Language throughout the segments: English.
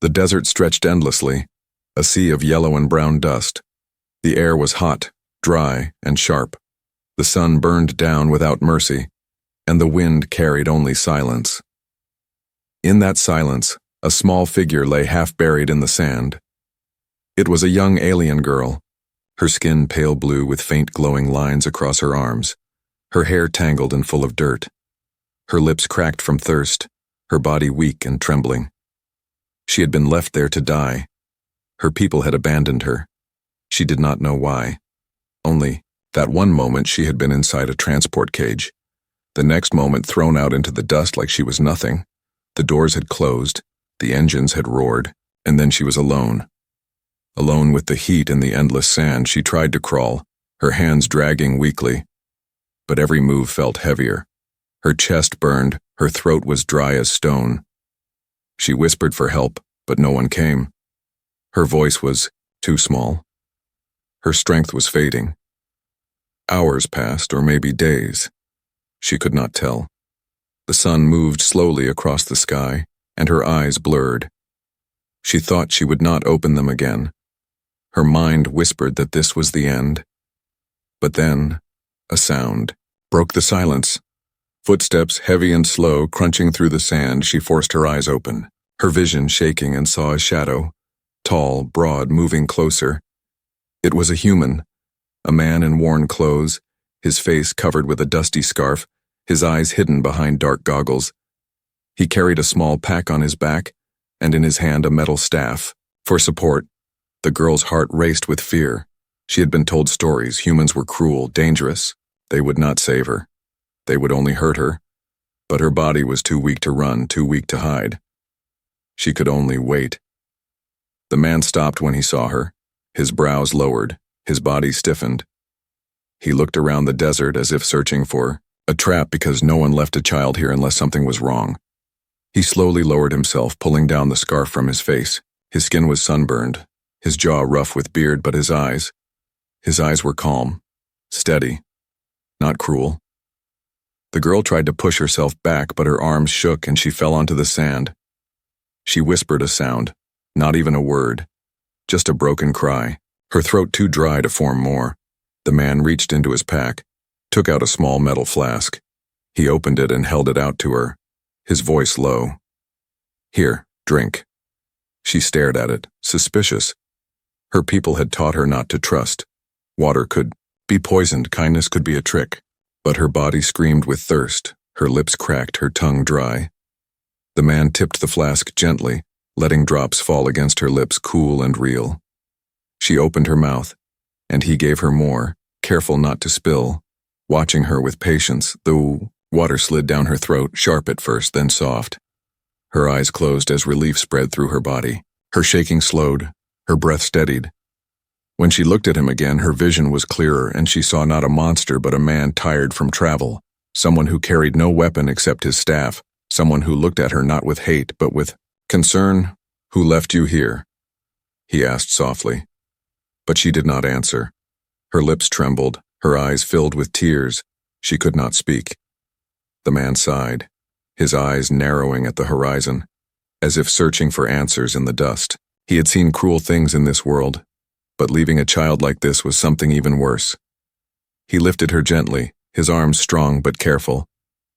The desert stretched endlessly, a sea of yellow and brown dust. The air was hot, dry, and sharp. The sun burned down without mercy, and the wind carried only silence. In that silence, a small figure lay half buried in the sand. It was a young alien girl, her skin pale blue with faint glowing lines across her arms, her hair tangled and full of dirt, her lips cracked from thirst, her body weak and trembling. She had been left there to die. Her people had abandoned her. She did not know why. Only, that one moment she had been inside a transport cage. The next moment thrown out into the dust like she was nothing. The doors had closed, the engines had roared, and then she was alone. Alone with the heat and the endless sand, she tried to crawl, her hands dragging weakly. But every move felt heavier. Her chest burned, her throat was dry as stone. She whispered for help, but no one came. Her voice was too small. Her strength was fading. Hours passed, or maybe days. She could not tell. The sun moved slowly across the sky, and her eyes blurred. She thought she would not open them again. Her mind whispered that this was the end. But then, a sound broke the silence. Footsteps, heavy and slow, crunching through the sand. She forced her eyes open, her vision shaking, and saw a shadow, tall, broad, moving closer. It was a human, a man in worn clothes, his face covered with a dusty scarf, his eyes hidden behind dark goggles. He carried a small pack on his back, and in his hand a metal staff. For support, the girl's heart raced with fear. She had been told stories. Humans were cruel, dangerous. They would not save her. They would only hurt her. But her body was too weak to run, too weak to hide. She could only wait. The man stopped when he saw her. His brows lowered, his body stiffened. He looked around the desert as if searching for a trap because no one left a child here unless something was wrong. He slowly lowered himself, pulling down the scarf from his face. His skin was sunburned, his jaw rough with beard, but his eyes were calm, steady, not cruel. The girl tried to push herself back, but her arms shook and she fell onto the sand. She whispered a sound, not even a word, just a broken cry, her throat too dry to form more. The man reached into his pack, took out a small metal flask. He opened it and held it out to her, his voice low. "Here, drink." She stared at it, suspicious. Her people had taught her not to trust. Water could be poisoned, kindness could be a trick. But her body screamed with thirst, her lips cracked, her tongue dry. The man tipped the flask gently, letting drops fall against her lips, cool and real. She opened her mouth, and he gave her more, careful not to spill, watching her with patience. The water slid down her throat, sharp at first, then soft. Her eyes closed as relief spread through her body. Her shaking slowed, her breath steadied. When she looked at him again, her vision was clearer, and she saw not a monster but a man tired from travel, someone who carried no weapon except his staff, someone who looked at her not with hate but with concern. "Who left you here?" he asked softly. But she did not answer. Her lips trembled, her eyes filled with tears. She could not speak. The man sighed, his eyes narrowing at the horizon, as if searching for answers in the dust. He had seen cruel things in this world, but leaving a child like this was something even worse. He lifted her gently, his arms strong but careful.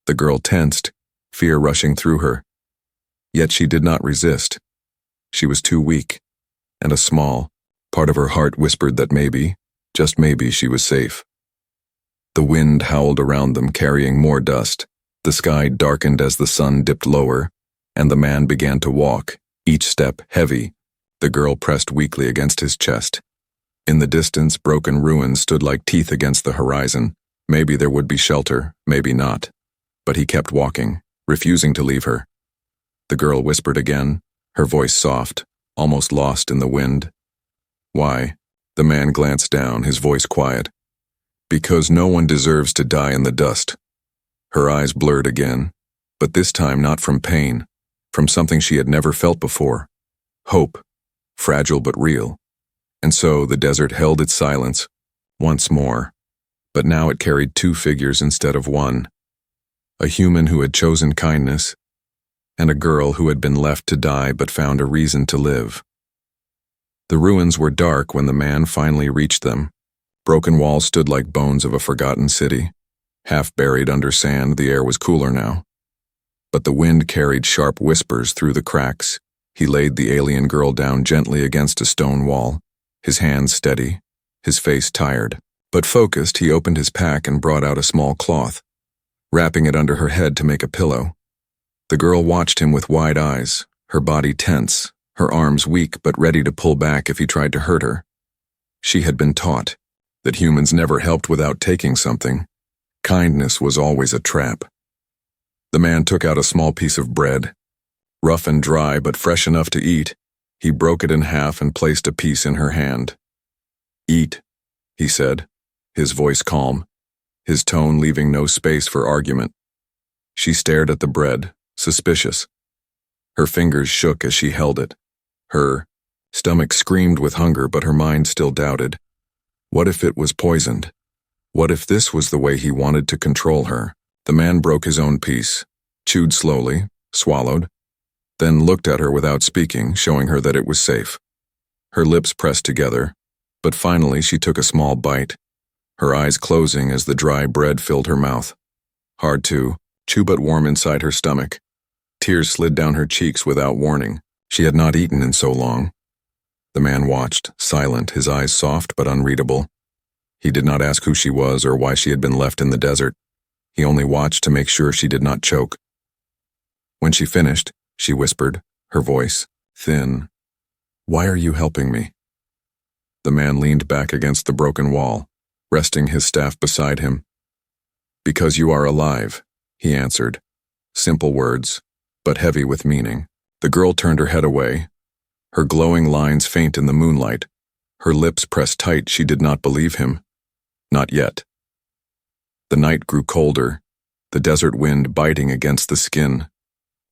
The girl tensed, fear rushing through her. Yet she did not resist. She was too weak, and a small part of her heart whispered that maybe, just maybe, she was safe. The wind howled around them, carrying more dust. The sky darkened as the sun dipped lower, and the man began to walk, each step heavy. The girl pressed weakly against his chest. In the distance, broken ruins stood like teeth against the horizon. Maybe there would be shelter, maybe not. But he kept walking, refusing to leave her. The girl whispered again, her voice soft, almost lost in the wind. "Why?" The man glanced down, his voice quiet. "Because no one deserves to die in the dust." Her eyes blurred again, but this time not from pain, from something she had never felt before. Hope, fragile but real. And so the desert held its silence, once more. But now it carried two figures instead of one. A human who had chosen kindness, and a girl who had been left to die but found a reason to live. The ruins were dark when the man finally reached them. Broken walls stood like bones of a forgotten city. Half buried under sand, the air was cooler now. But the wind carried sharp whispers through the cracks. He laid the alien girl down gently against a stone wall, his hands steady, his face tired. But focused, he opened his pack and brought out a small cloth, wrapping it under her head to make a pillow. The girl watched him with wide eyes, her body tense, her arms weak but ready to pull back if he tried to hurt her. She had been taught that humans never helped without taking something. Kindness was always a trap. The man took out a small piece of bread. Rough and dry but fresh enough to eat, he broke it in half and placed a piece in her hand. "Eat," he said, his voice calm, his tone leaving no space for argument. She stared at the bread, suspicious. Her fingers shook as she held it. Her stomach screamed with hunger, but her mind still doubted. What if it was poisoned? What if this was the way he wanted to control her? The man broke his own piece, chewed slowly, swallowed, then looked at her without speaking, showing her that it was safe. Her lips pressed together, but finally she took a small bite, her eyes closing as the dry bread filled her mouth. Hard to chew but warm inside her stomach. Tears slid down her cheeks without warning. She had not eaten in so long. The man watched, silent, his eyes soft but unreadable. He did not ask who she was or why she had been left in the desert. He only watched to make sure she did not choke. When she finished, she whispered, her voice thin, "Why are you helping me?" The man leaned back against the broken wall, resting his staff beside him. "Because you are alive," he answered. Simple words, but heavy with meaning. The girl turned her head away, her glowing lines faint in the moonlight, her lips pressed tight. She did not believe him. Not yet. The night grew colder, the desert wind biting against the skin.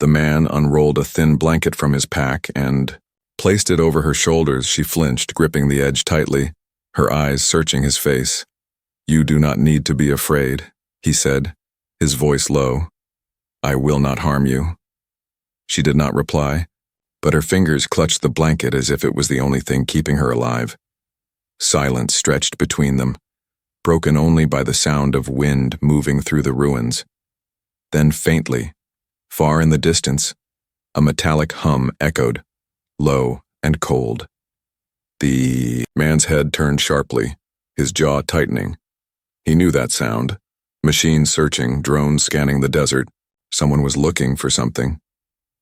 The man unrolled a thin blanket from his pack and placed it over her shoulders. She flinched, gripping the edge tightly, her eyes searching his face. "You do not need to be afraid," he said, his voice low. "I will not harm you." She did not reply, but her fingers clutched the blanket as if it was the only thing keeping her alive. Silence stretched between them, broken only by the sound of wind moving through the ruins. Then faintly, far in the distance, a metallic hum echoed, low and cold. The man's head turned sharply, his jaw tightening. He knew that sound. Machines searching, drones scanning the desert. Someone was looking for something.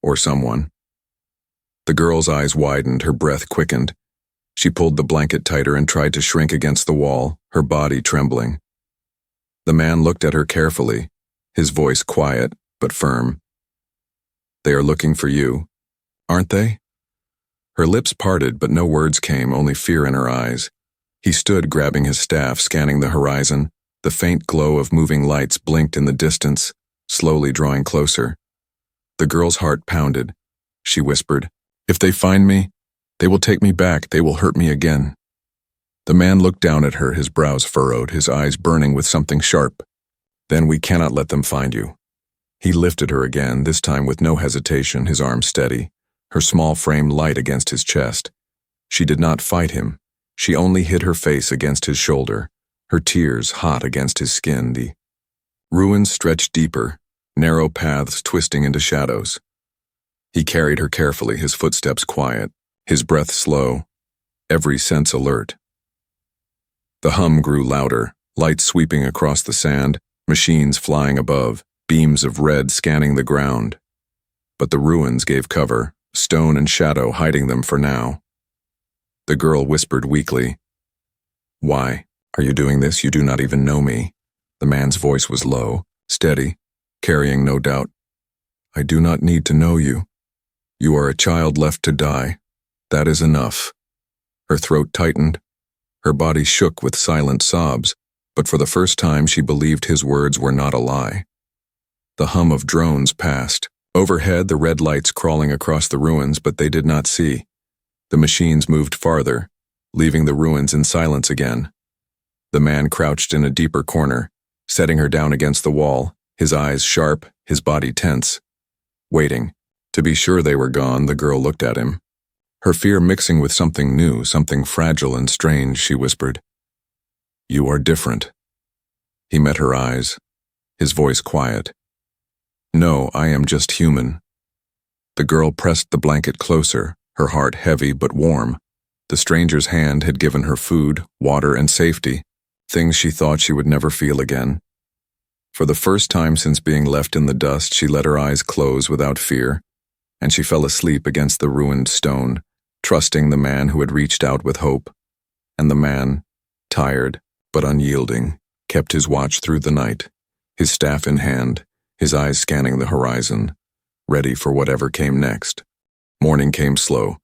Or someone. The girl's eyes widened, her breath quickened. She pulled the blanket tighter and tried to shrink against the wall, her body trembling. The man looked at her carefully, his voice quiet but firm. "They are looking for you, aren't they?" Her lips parted, but no words came, only fear in her eyes. He stood grabbing his staff, scanning the horizon. The faint glow of moving lights blinked in the distance, slowly drawing closer. The girl's heart pounded. She whispered, "If they find me, they will take me back. They will hurt me again." The man looked down at her, his brows furrowed, his eyes burning with something sharp. "Then we cannot let them find you." He lifted her again, this time with no hesitation, his arm steady, her small frame light against his chest. She did not fight him. She only hid her face against his shoulder, her tears hot against his skin. The ruins stretched deeper, narrow paths twisting into shadows. He carried her carefully, his footsteps quiet, his breath slow, every sense alert. The hum grew louder, lights sweeping across the sand, machines flying above, beams of red scanning the ground. But the ruins gave cover, stone and shadow hiding them for now. The girl whispered weakly, "Why are you doing this? You do not even know me." The man's voice was low, steady, carrying no doubt. "I do not need to know you. You are a child left to die. That is enough." Her throat tightened. Her body shook with silent sobs, but for the first time she believed his words were not a lie. The hum of drones passed. Overhead, the red lights crawling across the ruins, but they did not see. The machines moved farther, leaving the ruins in silence again. The man crouched in a deeper corner, setting her down against the wall, his eyes sharp, his body tense. Waiting, To be sure they were gone, the girl looked at him. Her fear mixing with something new, something fragile and strange, she whispered, "You are different." He met her eyes, his voice quiet. "No, I am just human." The girl pressed the blanket closer, her heart heavy but warm. The stranger's hand had given her food, water, and safety, things she thought she would never feel again. For the first time since being left in the dust, she let her eyes close without fear, and she fell asleep against the ruined stone, trusting the man who had reached out with hope. And the man, tired but unyielding, kept his watch through the night, his staff in hand, his eyes scanning the horizon, ready for whatever came next. Morning came slow,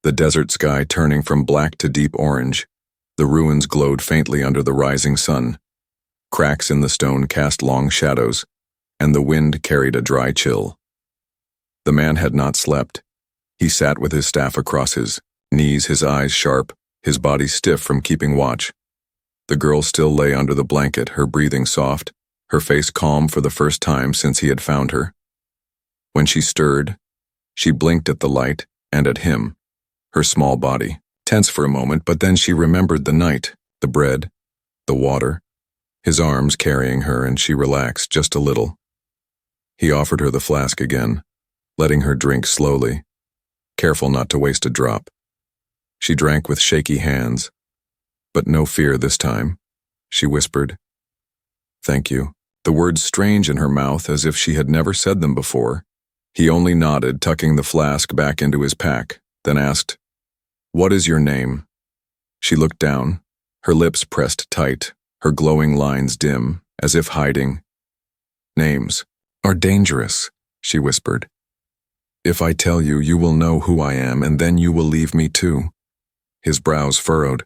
the desert sky turning from black to deep orange. The ruins glowed faintly under the rising sun. Cracks in the stone cast long shadows, and the wind carried a dry chill. The man had not slept. He sat with his staff across his knees, his eyes sharp, his body stiff from keeping watch. The girl still lay under the blanket, her breathing soft, her face calm for the first time since he had found her. When she stirred, she blinked at the light and at him, her small body, tense for a moment, but then she remembered the night, the bread, the water, his arms carrying her, and she relaxed just a little. He offered her the flask again, letting her drink slowly, careful not to waste a drop. She drank with shaky hands, but no fear this time. She whispered, "Thank you," the words strange in her mouth as if she had never said them before. He only nodded, tucking the flask back into his pack, then asked, "What is your name?" She looked down, her lips pressed tight, her glowing lines dim, as if hiding. "Names are dangerous," she whispered. "If I tell you, you will know who I am, and then you will leave me too." His brows furrowed.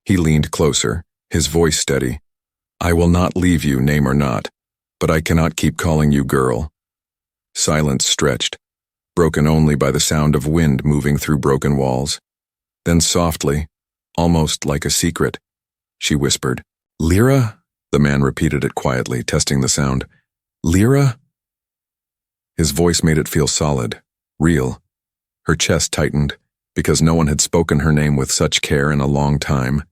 He leaned closer, his voice steady. "I will not leave you, name or not, but I cannot keep calling you girl." Silence stretched, broken only by the sound of wind moving through broken walls. Then softly, almost like a secret, she whispered, "Lyra?" The man repeated it quietly, testing the sound. "Lyra?" His voice made it feel solid, real. Her chest tightened, because no one had spoken her name with such care in a long time.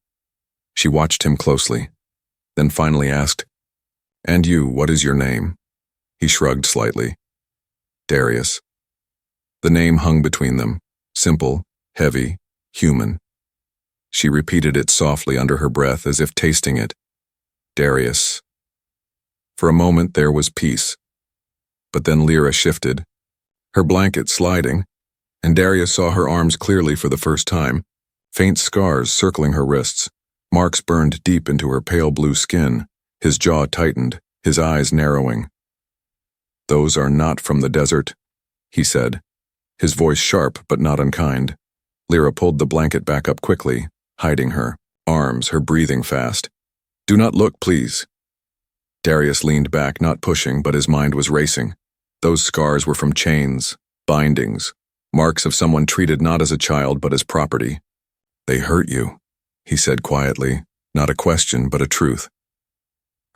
She watched him closely, then finally asked, "And you, what is your name?" He shrugged slightly. "Darius." The name hung between them, simple, heavy, human. She repeated it softly under her breath as if tasting it. Darius. For a moment there was peace. But then Lyra shifted, her blanket sliding, and Darius saw her arms clearly for the first time, faint scars circling her wrists. Marks burned deep into her pale blue skin, his jaw tightened, his eyes narrowing. "Those are not from the desert," he said, his voice sharp but not unkind. Lyra pulled the blanket back up quickly, hiding her arms, her breathing fast. "Do not look, please." Darius leaned back, not pushing, but his mind was racing. Those scars were from chains, bindings, marks of someone treated not as a child but as property. "They hurt you," he said quietly, not a question but a truth.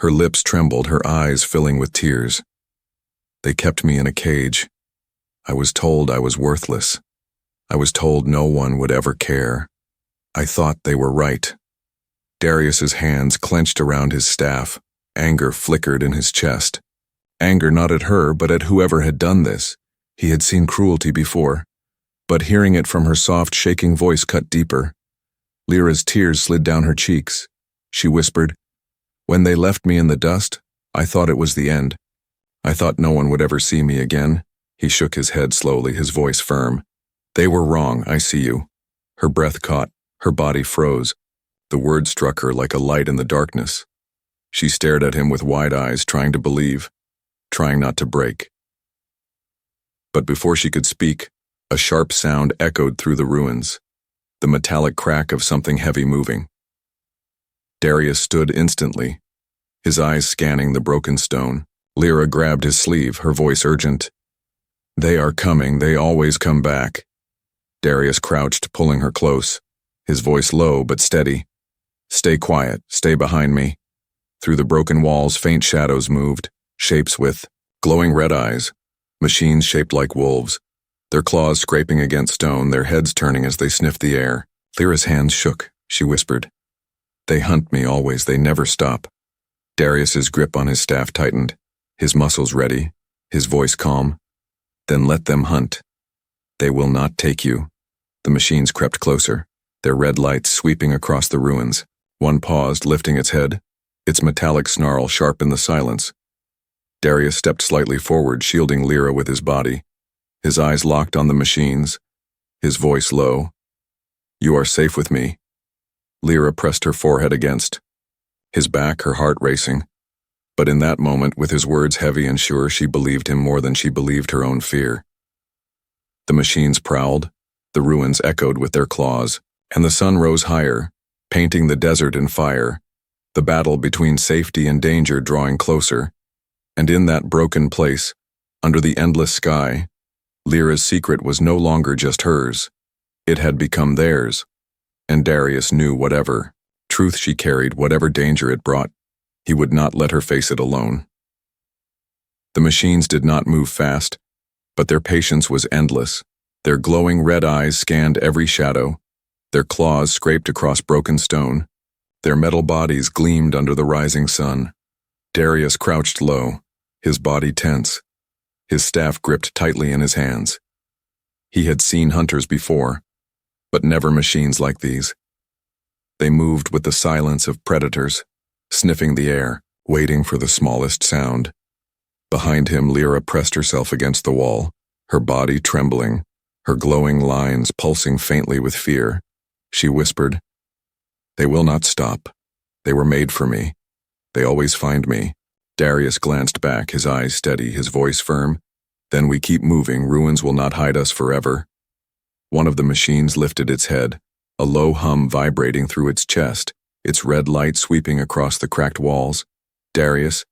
Her lips trembled, her eyes filling with tears. "They kept me in a cage. I was told I was worthless. I was told no one would ever care. I thought they were right." Darius's hands clenched around his staff. Anger flickered in his chest. Anger not at her, but at whoever had done this. He had seen cruelty before, but hearing it from her soft, shaking voice cut deeper. Lyra's tears slid down her cheeks. She whispered, "When they left me in the dust, I thought it was the end. I thought no one would ever see me again." He shook his head slowly, his voice firm. "They were wrong, I see you." Her breath caught, her body froze. The word struck her like a light in the darkness. She stared at him with wide eyes, trying to believe, trying not to break. But before she could speak, a sharp sound echoed through the ruins, the metallic crack of something heavy moving. Darius stood instantly, his eyes scanning the broken stone. Lyra grabbed his sleeve, her voice urgent. "They are coming, they always come back." Darius crouched, pulling her close, his voice low but steady. "Stay quiet, stay behind me." Through the broken walls, faint shadows moved, shapes with glowing red eyes, machines shaped like wolves. their claws scraping against stone, their heads turning as they sniffed the air. Lyra's hands shook. She whispered, "They hunt me always, they never stop." Darius's grip on his staff tightened, his muscles ready, his voice calm. "Then let them hunt. They will not take you." The machines crept closer, their red lights sweeping across the ruins. One paused, lifting its head, its metallic snarl sharp in the silence. Darius stepped slightly forward, shielding Lyra with his body. His eyes locked on the machines, his voice low. "You are safe with me." Lyra pressed her forehead against his back, her heart racing. But in that moment, with his words heavy and sure, she believed him more than she believed her own fear. The machines prowled, the ruins echoed with their claws, and the sun rose higher, painting the desert in fire, the battle between safety and danger drawing closer. And in that broken place, under the endless sky, Lyra's secret was no longer just hers. It had become theirs. And Darius knew whatever truth she carried, whatever danger it brought, he would not let her face it alone. The machines did not move fast, but their patience was endless. Their glowing red eyes scanned every shadow, their claws scraped across broken stone, their metal bodies gleamed under the rising sun. Darius crouched low, his body tense, his staff gripped tightly in his hands. He had seen hunters before, but never machines like these. They moved with the silence of predators, sniffing the air, waiting for the smallest sound. Behind him, Lyra pressed herself against the wall, her body trembling, her glowing lines pulsing faintly with fear. She whispered, "They will not stop. They were made for me. They always find me." Darius glanced back, his eyes steady, his voice firm. "Then we keep moving. Ruins will not hide us forever." One of the machines lifted its head, a low hum vibrating through its chest, its red light sweeping across the cracked walls. Darius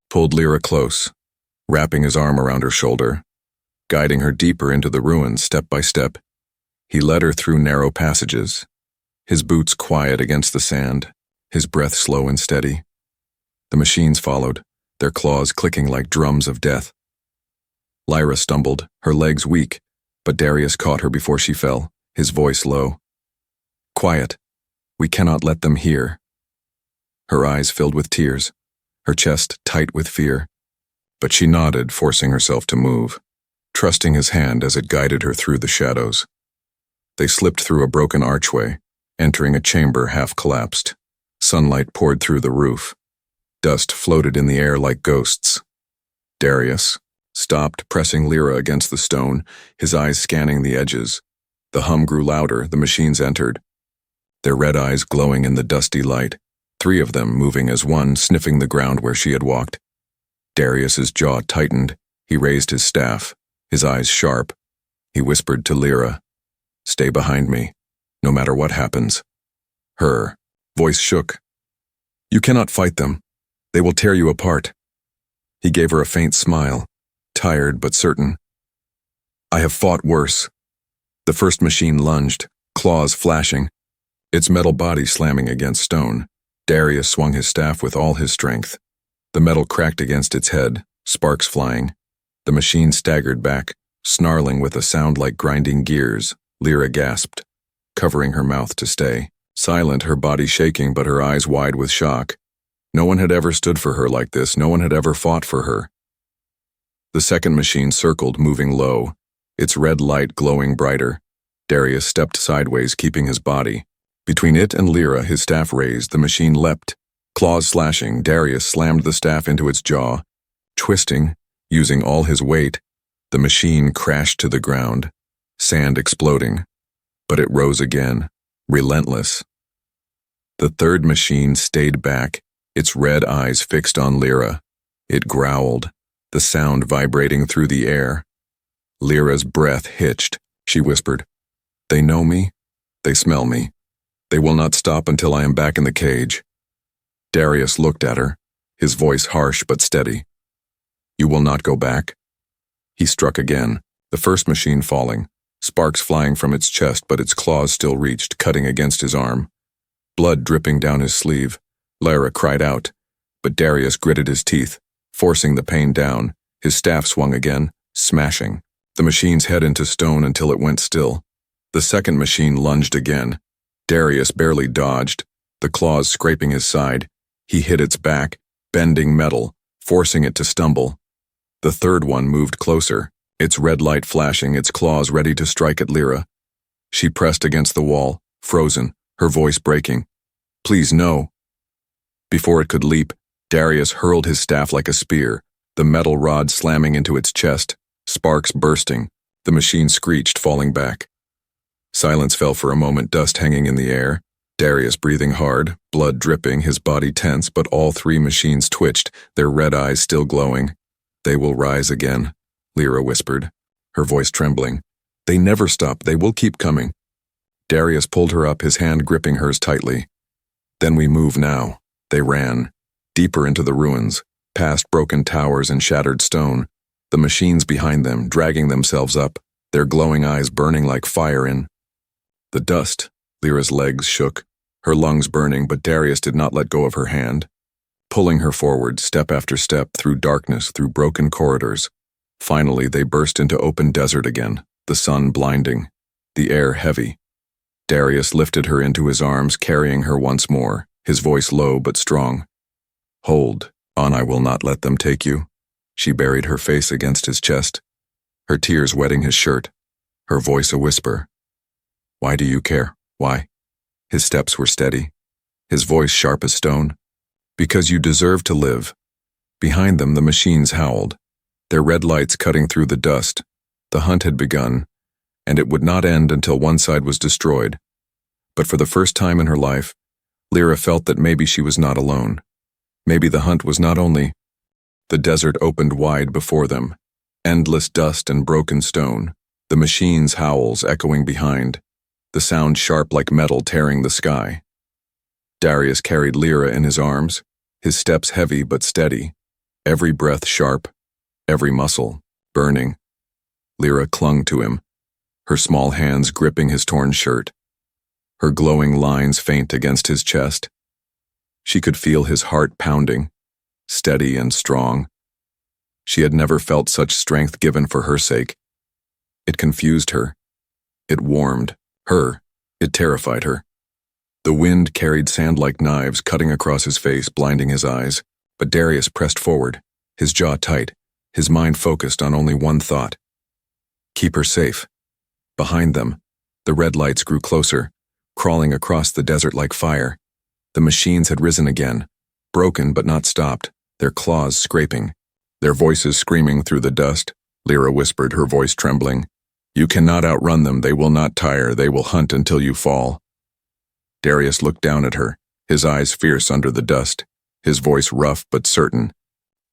pulled Lyra close, wrapping his arm around her shoulder, guiding her deeper into the ruins step by step. He led her through narrow passages, his boots quiet against the sand, his breath slow and steady. The machines followed, their claws clicking like drums of death. Lyra stumbled, her legs weak, but Darius caught her before she fell, his voice low. "Quiet. We cannot let them hear." Her eyes filled with tears, her chest tight with fear. But she nodded, forcing herself to move, trusting his hand as it guided her through the shadows. They slipped through a broken archway, entering a chamber half collapsed. Sunlight poured through the roof. Dust floated in the air like ghosts. Darius stopped, pressing Lyra against the stone, his eyes scanning the edges. The hum grew louder, the machines entered, their red eyes glowing in the dusty light, 3 of them moving as one, sniffing the ground where she had walked. Darius's jaw tightened. He raised his staff, his eyes sharp. He whispered to Lyra, "Stay behind me, no matter what happens." Her voice shook. "You cannot fight them. They will tear you apart." He gave her a faint smile, tired but certain. "I have fought worse." The first machine lunged, claws flashing, its metal body slamming against stone. Darius swung his staff with all his strength. The metal cracked against its head, sparks flying. The machine staggered back, snarling with a sound like grinding gears. Lyra gasped, covering her mouth to stay. Silent, her body shaking but her eyes wide with shock. No one had ever stood for her like this. No one had ever fought for her. The second machine circled, moving low, its red light glowing brighter. Darius stepped sideways, keeping his body. Between it and Lyra, his staff raised, the machine leapt. Claws slashing, Darius slammed the staff into its jaw. Twisting, using all his weight, the machine crashed to the ground, sand exploding. But it rose again, relentless. The third machine stayed back, its red eyes fixed on Lyra. It growled, the sound vibrating through the air. Lyra's breath hitched. She whispered, "They know me. They smell me. They will not stop until I am back in the cage." Darius looked at her, his voice harsh but steady. "You will not go back?" He struck again, the first machine falling, sparks flying from its chest, but its claws still reached, cutting against his arm. Blood dripping down his sleeve. Lyra cried out, but Darius gritted his teeth, forcing the pain down. His staff swung again, smashing. The machines head into stone until it went still. The second machine lunged again. Darius barely dodged, the claws scraping his side. He hit its back, bending metal, forcing it to stumble. The third one moved closer, its red light flashing, its claws ready to strike at Lyra. She pressed against the wall, frozen, her voice breaking. "Please, no." Before it could leap, Darius hurled his staff like a spear, the metal rod slamming into its chest, sparks bursting. The machine screeched, falling back. Silence fell for a moment, dust hanging in the air. Darius breathing hard, blood dripping, his body tense, but all three machines twitched, their red eyes still glowing. "They will rise again," Lyra whispered, her voice trembling. "They never stop, they will keep coming." Darius pulled her up, his hand gripping hers tightly. "Then we move now." They ran, deeper into the ruins, past broken towers and shattered stone, the machines behind them dragging themselves up, their glowing eyes burning like fire in the dust. Lyra's legs shook, her lungs burning, but Darius did not let go of her hand, pulling her forward, step after step, through darkness, through broken corridors. Finally, they burst into open desert again, the sun blinding, the air heavy. Darius lifted her into his arms, carrying her once more, his voice low but strong. "Hold on, I will not let them take you." She buried her face against his chest, her tears wetting his shirt, her voice a whisper. "Why do you care? Why?" His steps were steady, his voice sharp as stone. "Because you deserve to live." Behind them, the machines howled, their red lights cutting through the dust. The hunt had begun, and it would not end until one side was destroyed. But for the first time in her life, Lyra felt that maybe she was not alone. Maybe the hunt was not only. The desert opened wide before them, endless dust and broken stone, the machines' howls echoing behind, the sound sharp like metal tearing the sky. Darius carried Lyra in his arms, his steps heavy but steady, every breath sharp, every muscle burning. Lyra clung to him, her small hands gripping his torn shirt, her glowing lines faint against his chest. She could feel his heart pounding, steady and strong. She had never felt such strength given for her sake. It confused her. It warmed her. It terrified her. The wind carried sand like knives, cutting across his face, blinding his eyes. But Darius pressed forward, his jaw tight, his mind focused on only one thought. Keep her safe. Behind them, the red lights grew closer, crawling across the desert like fire. The machines had risen again, broken but not stopped, their claws scraping, their voices screaming through the dust. Lyra whispered, her voice trembling. "You cannot outrun them, they will not tire, they will hunt until you fall." Darius looked down at her, his eyes fierce under the dust, his voice rough but certain.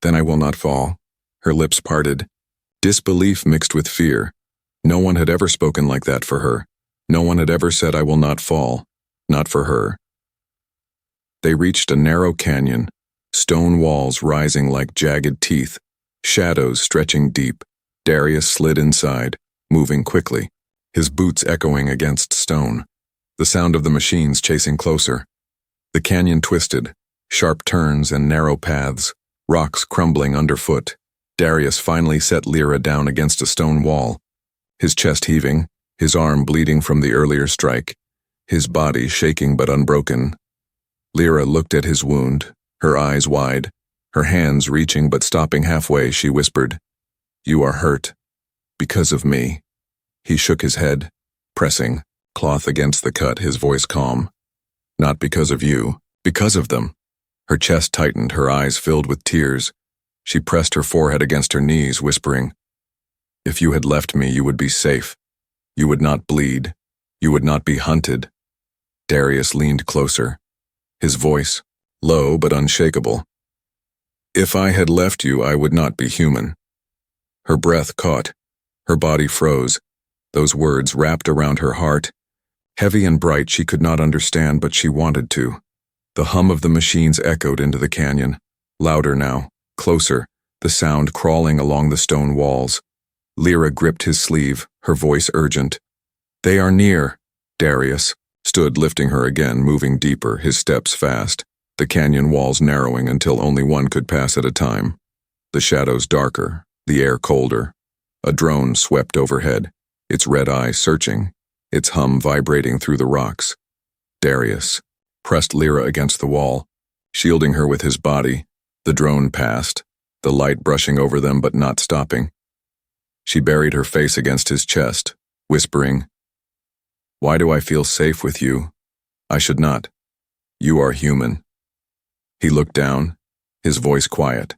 "Then I will not fall." Her lips parted, disbelief mixed with fear. No one had ever spoken like that for her. No one had ever said, "I will not fall." Not for her. They reached a narrow canyon, stone walls rising like jagged teeth, shadows stretching deep. Darius slid inside, moving quickly, his boots echoing against stone, the sound of the machines chasing closer. The canyon twisted, sharp turns and narrow paths, rocks crumbling underfoot. Darius finally set Lyra down against a stone wall, his chest heaving, his arm bleeding from the earlier strike, his body shaking but unbroken. Lyra looked at his wound, her eyes wide, her hands reaching but stopping halfway. She whispered, "You are hurt. Because of me." He shook his head, pressing, cloth against the cut, his voice calm. "Not because of you, because of them." Her chest tightened, her eyes filled with tears. She pressed her forehead against her knees, whispering, "If you had left me, you would be safe. You would not bleed. You would not be hunted." Darius leaned closer, his voice low but unshakable. "If I had left you, I would not be human." Her breath caught, her body froze, those words wrapped around her heart. Heavy and bright, she could not understand, but she wanted to. The hum of the machines echoed into the canyon, louder now, closer, the sound crawling along the stone walls. Lyra gripped his sleeve, her voice urgent. "They are near." Darius stood, lifting her again, moving deeper, his steps fast, the canyon walls narrowing until only one could pass at a time. The shadows darker, the air colder. A drone swept overhead, its red eye searching, its hum vibrating through the rocks. Darius pressed Lyra against the wall, shielding her with his body. The drone passed, the light brushing over them but not stopping. She buried her face against his chest, whispering, "Why do I feel safe with you? I should not. You are human." He looked down, his voice quiet.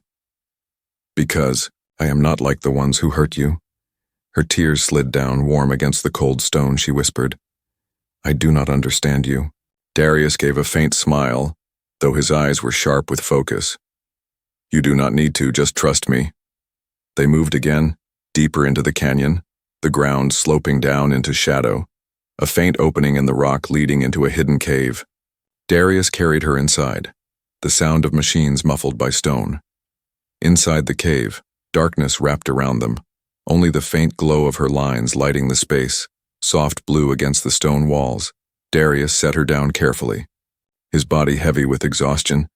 "Because I am not like the ones who hurt you." Her tears slid down, warm against the cold stone, she whispered. "I do not understand you." Darius gave a faint smile, though his eyes were sharp with focus. "You do not need to, just trust me." They moved again, deeper into the canyon, the ground sloping down into shadow, a faint opening in the rock leading into a hidden cave. Darius carried her inside, the sound of machines muffled by stone. Inside the cave, darkness wrapped around them, only the faint glow of her lines lighting the space, soft blue against the stone walls. Darius set her down carefully. His body heavy with exhaustion,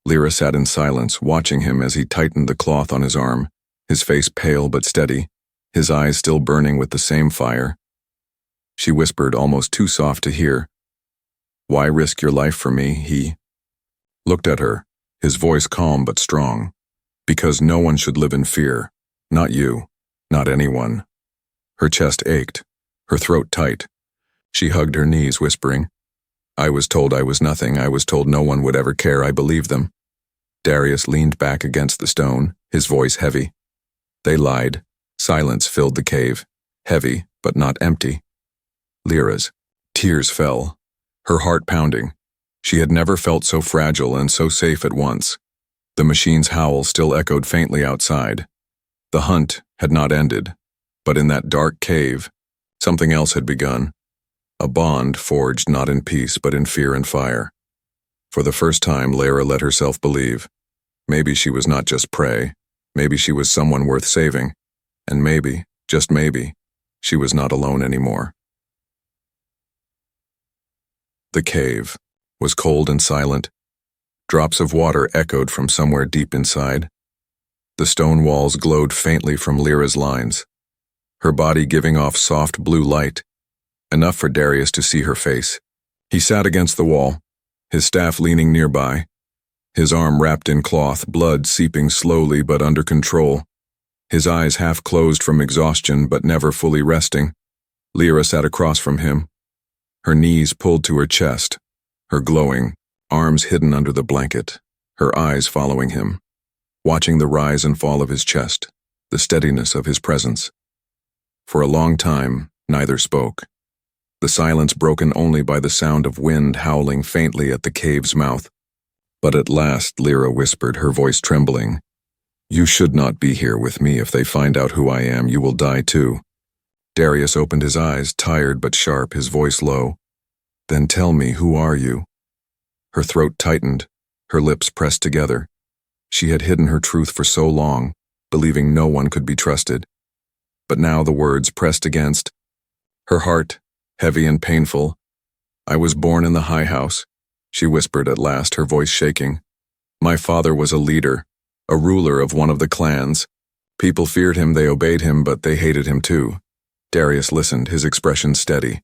Lyra sat in silence, watching him as he tightened the cloth on his arm, his face pale but steady, his eyes still burning with the same fire. She whispered, almost too soft to hear, "Why risk your life for me?" He looked at her, his voice calm but strong. "Because no one should live in fear. Not you. Not anyone." Her chest ached, her throat tight. She hugged her knees, whispering, "I was told I was nothing. I was told no one would ever care. I believed them." Darius leaned back against the stone, his voice heavy. They lied. Silence filled the cave, heavy but not empty. Lyra's tears fell, her heart pounding. She had never felt so fragile and so safe at once. The machine's howl still echoed faintly outside. The hunt had not ended, but in that dark cave, something else had begun. A bond forged not in peace but in fear and fire. For the first time, Lyra let herself believe. Maybe she was not just prey. Maybe she was someone worth saving. And maybe, just maybe, she was not alone anymore. The cave was cold and silent. Drops of water echoed from somewhere deep inside. The stone walls glowed faintly from Lyra's lines, her body giving off soft blue light, enough for Darius to see her face. He sat against the wall, his staff leaning nearby, his arm wrapped in cloth, blood seeping slowly but under control, his eyes half closed from exhaustion but never fully resting. Lyra sat across from him, her knees pulled to her chest, her glowing arms hidden under the blanket, her eyes following him, watching the rise and fall of his chest, the steadiness of his presence. For a long time, neither spoke, the silence broken only by the sound of wind howling faintly at the cave's mouth. But at last Lyra whispered, her voice trembling, "You should not be here with me. If they find out who I am, you will die too." Darius opened his eyes, tired but sharp, his voice low. "Then tell me, who are you?" Her throat tightened, her lips pressed together. She had hidden her truth for so long, believing no one could be trusted. But now the words pressed against her heart, heavy and painful. "I was born in the high house," she whispered at last, her voice shaking. "My father was a leader, a ruler of one of the clans. People feared him, they obeyed him, but they hated him too." Darius listened, his expression steady,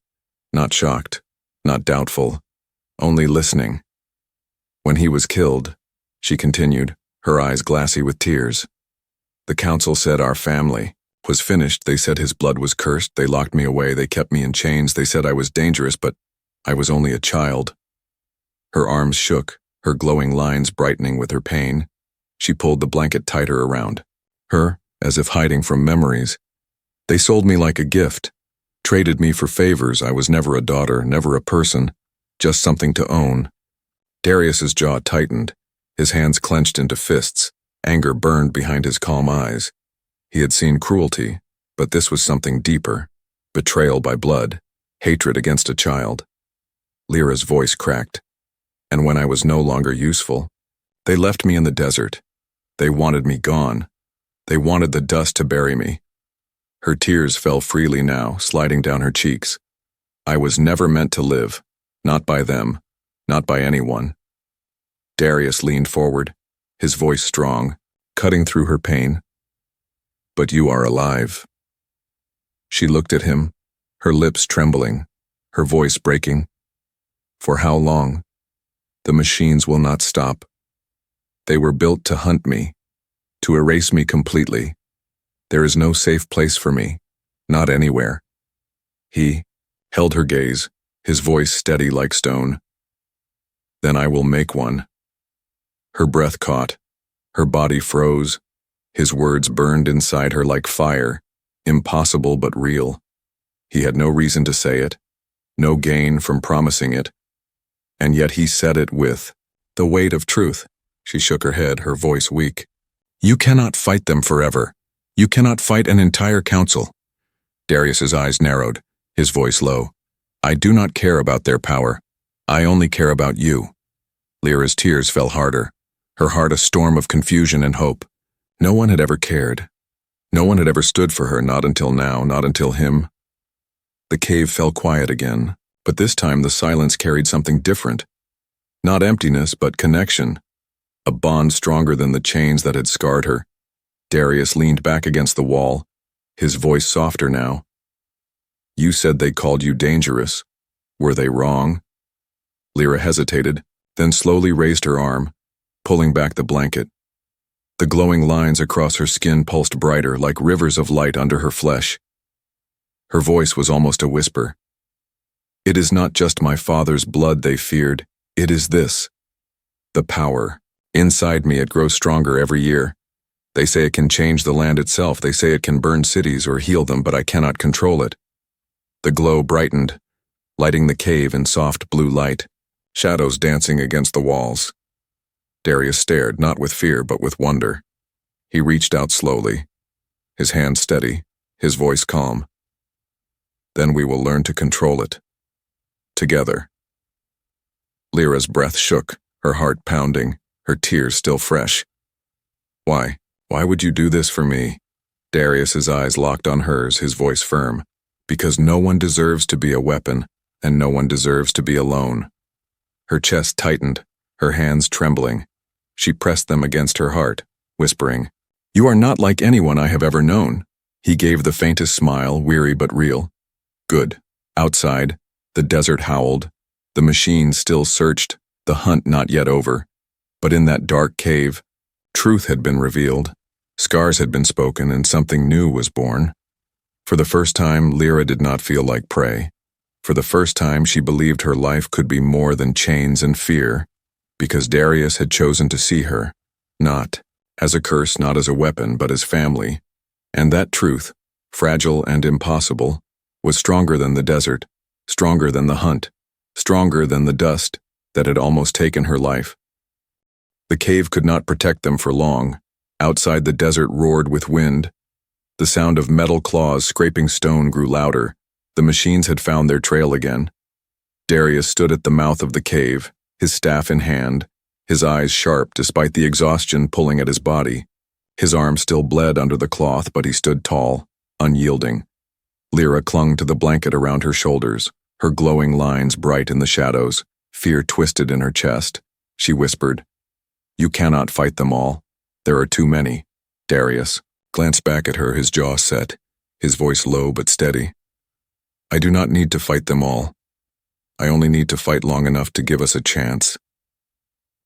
not shocked, not doubtful, only listening. "When he was killed," she continued, her eyes glassy with tears, "the council said our family was finished. They said his blood was cursed. They locked me away. They kept me in chains. They said I was dangerous, but I was only a child." Her arms shook, her glowing lines brightening with her pain. She pulled the blanket tighter around her, as if hiding from memories. "They sold me like a gift, traded me for favors. I was never a daughter, never a person, just something to own." Darius's jaw tightened, his hands clenched into fists, anger burned behind his calm eyes. He had seen cruelty, but this was something deeper, betrayal by blood, hatred against a child. Lyra's voice cracked. "And when I was no longer useful, they left me in the desert. They wanted me gone. They wanted the dust to bury me." Her tears fell freely now, sliding down her cheeks. "I was never meant to live, not by them, not by anyone." Darius leaned forward, his voice strong, cutting through her pain. "But you are alive. She looked at him, her lips trembling, her voice breaking. For how long? The machines will not stop. They were built to hunt me, to erase me completely. There is no safe place for me, not anywhere. He held her gaze, his voice steady like stone. Then I will make one. Her breath caught, her body froze, his words burned inside her like fire, impossible but real. He had no reason to say it, no gain from promising it, and yet he said it with the weight of truth. She shook her head, her voice weak. You cannot fight them forever. You cannot fight an entire council. Darius's eyes narrowed, his voice low. I do not care about their power. I only care about you. Lyra's tears fell harder, her heart a storm of confusion and hope. No one had ever cared. No one had ever stood for her, not until now, not until him. The cave fell quiet again, but this time the silence carried something different. Not emptiness, but connection. A bond stronger than the chains that had scarred her. Darius leaned back against the wall, his voice softer now. You said they called you dangerous. Were they wrong? Lyra hesitated, then slowly raised her arm, pulling back the blanket. The glowing lines across her skin pulsed brighter, like rivers of light under her flesh. Her voice was almost a whisper. It is not just my father's blood they feared, it is this. The power. Inside me it grows stronger every year. They say it can change the land itself, they say it can burn cities or heal them, but I cannot control it. The glow brightened, lighting the cave in soft blue light, shadows dancing against the walls. Darius stared, not with fear, but with wonder. He reached out slowly, his hand steady, his voice calm. Then we will learn to control it. Together. Lyra's breath shook, her heart pounding, her tears still fresh. Why? Why would you do this for me? Darius's eyes locked on hers, his voice firm. Because no one deserves to be a weapon, and no one deserves to be alone. Her chest tightened, her hands trembling. She pressed them against her heart, whispering, You are not like anyone I have ever known. He gave the faintest smile, weary but real. Good. Outside, the desert howled. The machines still searched, the hunt not yet over. But in that dark cave, truth had been revealed. Scars had been spoken, and something new was born. For the first time, Lyra did not feel like prey. For the first time, she believed her life could be more than chains and fear, because Darius had chosen to see her, not as a curse, not as a weapon, but as family. And that truth, fragile and impossible, was stronger than the desert, stronger than the hunt, stronger than the dust that had almost taken her life. The cave could not protect them for long. Outside, the desert roared with wind. The sound of metal claws scraping stone grew louder. The machines had found their trail again. Darius stood at the mouth of the cave, his staff in hand, his eyes sharp despite the exhaustion pulling at his body. His arm still bled under the cloth, but he stood tall, unyielding. Lyra clung to the blanket around her shoulders, her glowing lines bright in the shadows, fear twisted in her chest. She whispered, You cannot fight them all. There are too many. Darius glanced back at her, his jaw set, his voice low but steady. I do not need to fight them all. I only need to fight long enough to give us a chance.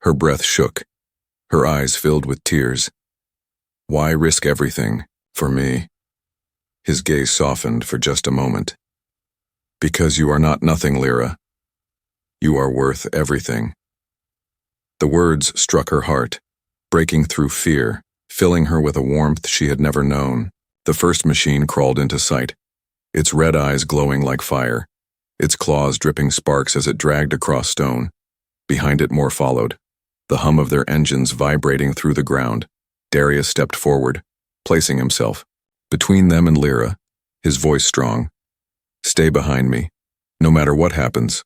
Her breath shook, her eyes filled with tears. Why risk everything, for me? His gaze softened for just a moment. Because you are not nothing, Lyra. You are worth everything. The words struck her heart, breaking through fear, filling her with a warmth she had never known. The first machine crawled into sight, its red eyes glowing like fire, its claws dripping sparks as it dragged across stone. Behind it more followed, the hum of their engines vibrating through the ground. Darius stepped forward, placing himself between them and Lyra, his voice strong. Stay behind me, no matter what happens.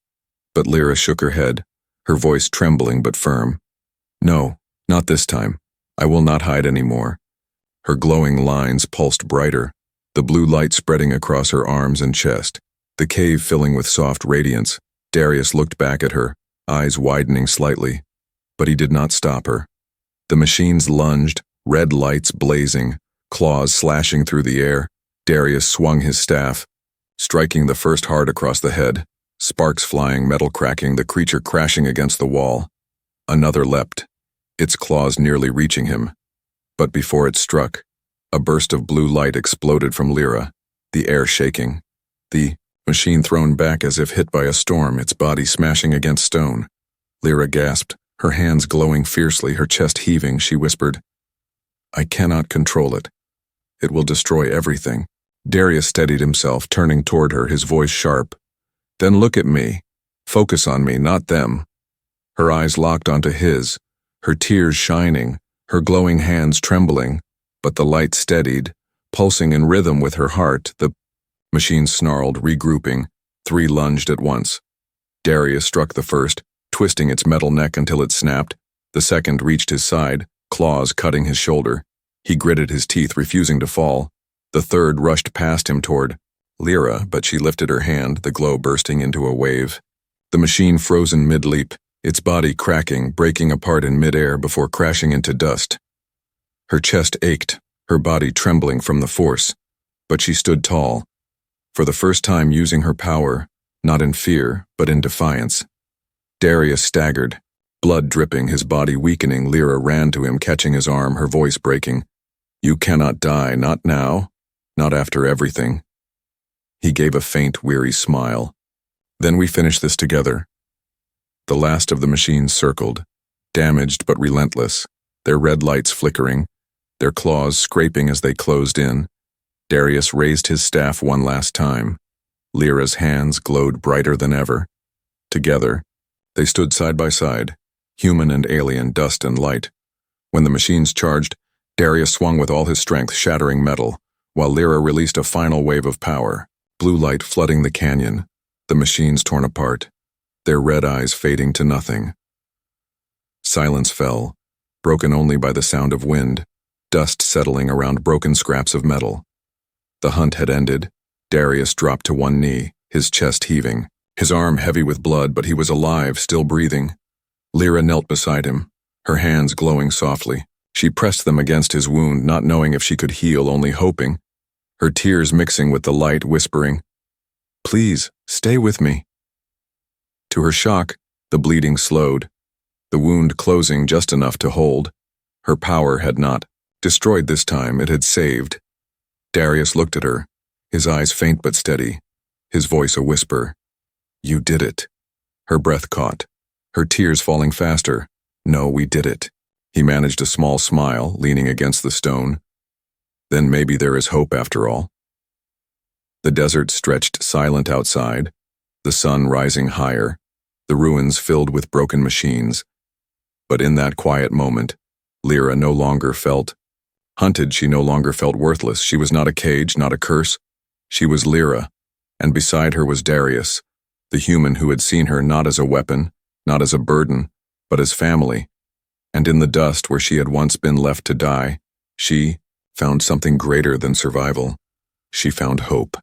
But Lyra shook her head, her voice trembling but firm. No, not this time. I will not hide anymore. Her glowing lines pulsed brighter, the blue light spreading across her arms and chest, the cave filling with soft radiance. Darius looked back at her, eyes widening slightly, but he did not stop her. The machines lunged, red lights blazing, claws slashing through the air. Darius swung his staff, striking the first hard across the head, sparks flying, metal cracking, the creature crashing against the wall. Another leapt, its claws nearly reaching him. But before it struck, a burst of blue light exploded from Lyra, the air shaking. The machine thrown back as if hit by a storm, its body smashing against stone. Lyra gasped, her hands glowing fiercely, her chest heaving. She whispered, "I cannot control it. It will destroy everything." Darius steadied himself, turning toward her, his voice sharp. "Then look at me. Focus on me, not them." Her eyes locked onto his, her tears shining, her glowing hands trembling, but the light steadied, pulsing in rhythm with her heart. The machine snarled, regrouping. 3 lunged at once. Darius struck the first, twisting its metal neck until it snapped. The second reached his side, claws cutting his shoulder. He gritted his teeth, refusing to fall. The third rushed past him toward Lyra, but she lifted her hand, the glow bursting into a wave. The machine frozen mid-leap, its body cracking, breaking apart in mid-air before crashing into dust. Her chest ached, her body trembling from the force, but she stood tall, for the first time using her power, not in fear, but in defiance. Darius staggered, blood dripping, his body weakening. Lyra ran to him, catching his arm, her voice breaking. "You cannot die, not now, not after everything." He gave a faint, weary smile. "Then we finish this together." The last of the machines circled, damaged but relentless, their red lights flickering, their claws scraping as they closed in. Darius raised his staff one last time. Lyra's hands glowed brighter than ever. Together, they stood side by side, human and alien, dust and light. When the machines charged, Darius swung with all his strength, shattering metal, while Lyra released a final wave of power, blue light flooding the canyon, the machines torn apart, their red eyes fading to nothing. Silence fell, broken only by the sound of wind, dust settling around broken scraps of metal. The hunt had ended. Darius dropped to one knee, his chest heaving, his arm heavy with blood, but he was alive, still breathing. Lyra knelt beside him, her hands glowing softly. She pressed them against his wound, not knowing if she could heal, only hoping, her tears mixing with the light, whispering, "Please, stay with me." To her shock, the bleeding slowed, the wound closing just enough to hold. Her power had not destroyed this time, it had saved. Darius looked at her, his eyes faint but steady, his voice a whisper. "You did it." Her breath caught, her tears falling faster. "No, we did it." He managed a small smile, leaning against the stone. "Then maybe there is hope after all." The desert stretched silent outside, the sun rising higher, the ruins filled with broken machines. But in that quiet moment, Lyra no longer felt hunted. She no longer felt worthless. She was not a cage, not a curse. She was Lyra, and beside her was Darius, the human who had seen her not as a weapon, not as a burden, but as family. And in the dust where she had once been left to die, she found something greater than survival. She found hope.